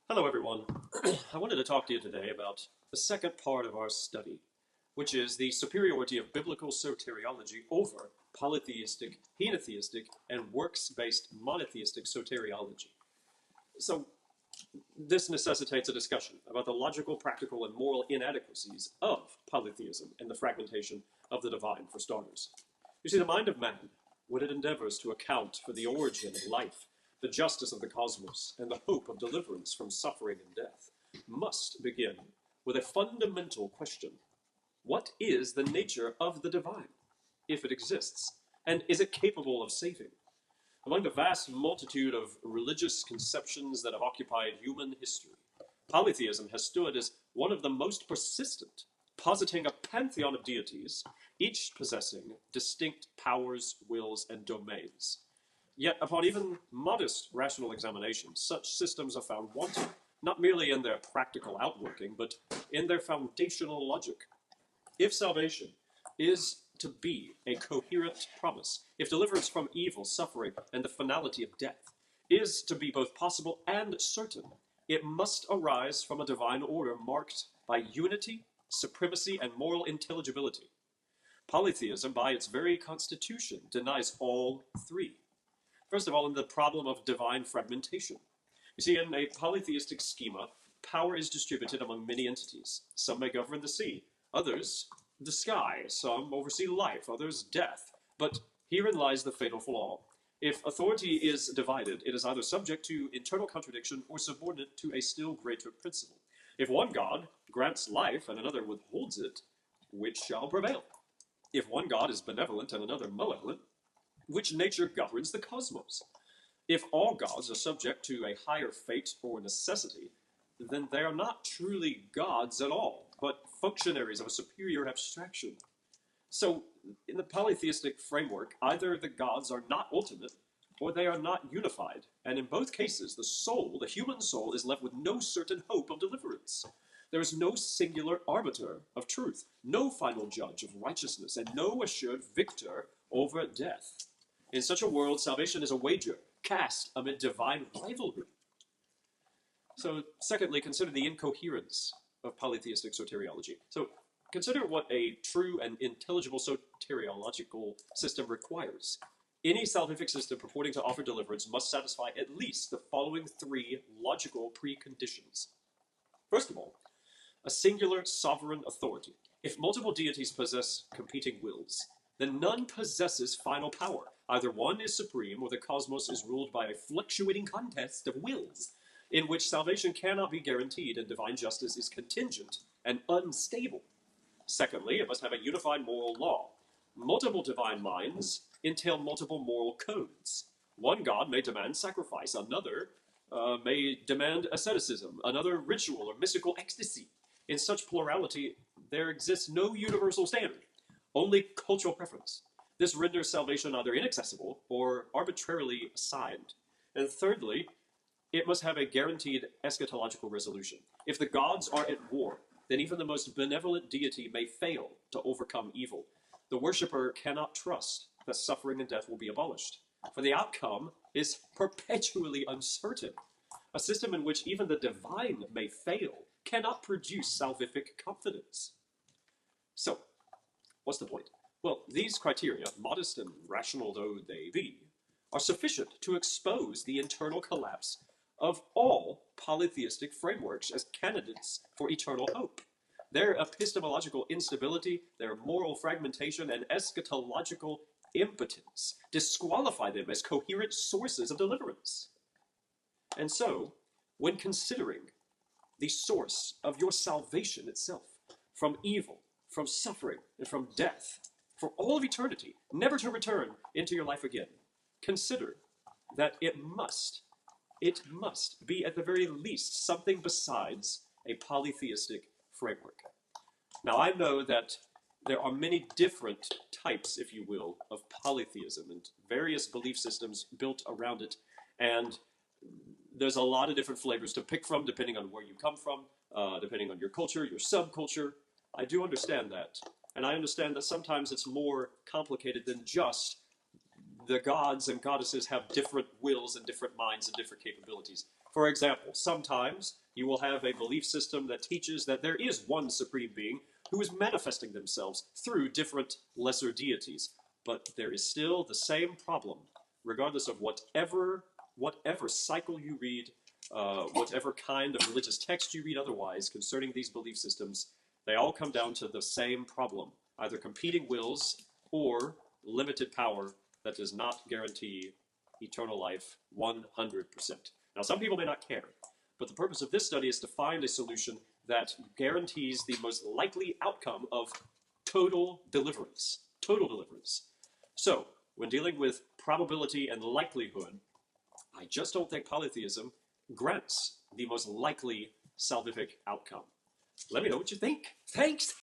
Hello, everyone. I wanted to talk to you today about the second part of our study, which is the superiority of biblical soteriology over polytheistic, henotheistic, and works-based monotheistic soteriology. So, this necessitates a discussion about the logical, practical, and moral inadequacies of polytheism and the fragmentation of the divine, for starters. You see, the mind of man, when it endeavors to account for the origin of life, the justice of the cosmos, and the hope of deliverance from suffering and death, must begin with a fundamental question. What is the nature of the divine, if it exists, and is it capable of saving? Among the vast multitude of religious conceptions that have occupied human history, polytheism has stood as one of the most persistent, positing a pantheon of deities, each possessing distinct powers, wills, and domains. Yet, upon even modest rational examination, such systems are found wanting, not merely in their practical outworking, but in their foundational logic. If salvation is to be a coherent promise, if deliverance from evil, suffering, and the finality of death is to be both possible and certain, it must arise from a divine order marked by unity, supremacy, and moral intelligibility. Polytheism, by its very constitution, denies all three. First of all, in the problem of divine fragmentation. You see, in a polytheistic schema, power is distributed among many entities. Some may govern the sea, others the sky, some oversee life, others death. But herein lies the fatal flaw. If authority is divided, it is either subject to internal contradiction or subordinate to a still greater principle. If one God grants life and another withholds it, which shall prevail? If one God is benevolent and another malevolent, which nature governs the cosmos? If all gods are subject to a higher fate or necessity, then they are not truly gods at all, but functionaries of a superior abstraction. So, in the polytheistic framework, either the gods are not ultimate, or they are not unified, and in both cases, the soul, the human soul, is left with no certain hope of deliverance. There is no singular arbiter of truth, no final judge of righteousness, and no assured victor over death. In such a world, salvation is a wager cast amid divine rivalry. So, secondly, consider the incoherence of polytheistic soteriology. So, consider what a true and intelligible soteriological system requires. Any salvific system purporting to offer deliverance must satisfy at least the following three logical preconditions. First of all, a singular sovereign authority. If multiple deities possess competing wills, then none possesses final power. Either one is supreme, or the cosmos is ruled by a fluctuating contest of wills, in which salvation cannot be guaranteed and divine justice is contingent and unstable. Secondly, it must have a unified moral law. Multiple divine minds entail multiple moral codes. One God may demand sacrifice, another may demand asceticism, another ritual or mystical ecstasy. In such plurality, there exists no universal standard, only cultural preference. This renders salvation either inaccessible or arbitrarily assigned. And thirdly, it must have a guaranteed eschatological resolution. If the gods are at war, then even the most benevolent deity may fail to overcome evil. The worshipper cannot trust that suffering and death will be abolished, for the outcome is perpetually uncertain. A system in which even the divine may fail cannot produce salvific confidence. So, what's the point? Well, these criteria, modest and rational though they be, are sufficient to expose the internal collapse of all polytheistic frameworks as candidates for eternal hope. Their epistemological instability, their moral fragmentation, and eschatological impotence disqualify them as coherent sources of deliverance. And so, when considering the source of your salvation itself from evil, from suffering, and from death, for all of eternity, never to return into your life again, consider that it must be at the very least something besides a polytheistic framework. Now, I know that there are many different types, if you will, of polytheism and various belief systems built around it, and there's a lot of different flavors to pick from depending on where you come from, depending on your culture, your subculture. I do understand that. And I understand that sometimes it's more complicated than just the gods and goddesses have different wills and different minds and different capabilities. For example, sometimes you will have a belief system that teaches that there is one supreme being who is manifesting themselves through different lesser deities. But there is still the same problem, regardless of whatever cycle you read, whatever kind of religious text you read otherwise concerning these belief systems, they all come down to the same problem, either competing wills or limited power that does not guarantee eternal life 100%. Now, some people may not care, but the purpose of this study is to find a solution that guarantees the most likely outcome of total deliverance. Total deliverance. So, when dealing with probability and likelihood, I just don't think polytheism grants the most likely salvific outcome. Let me know what you think. Thanks!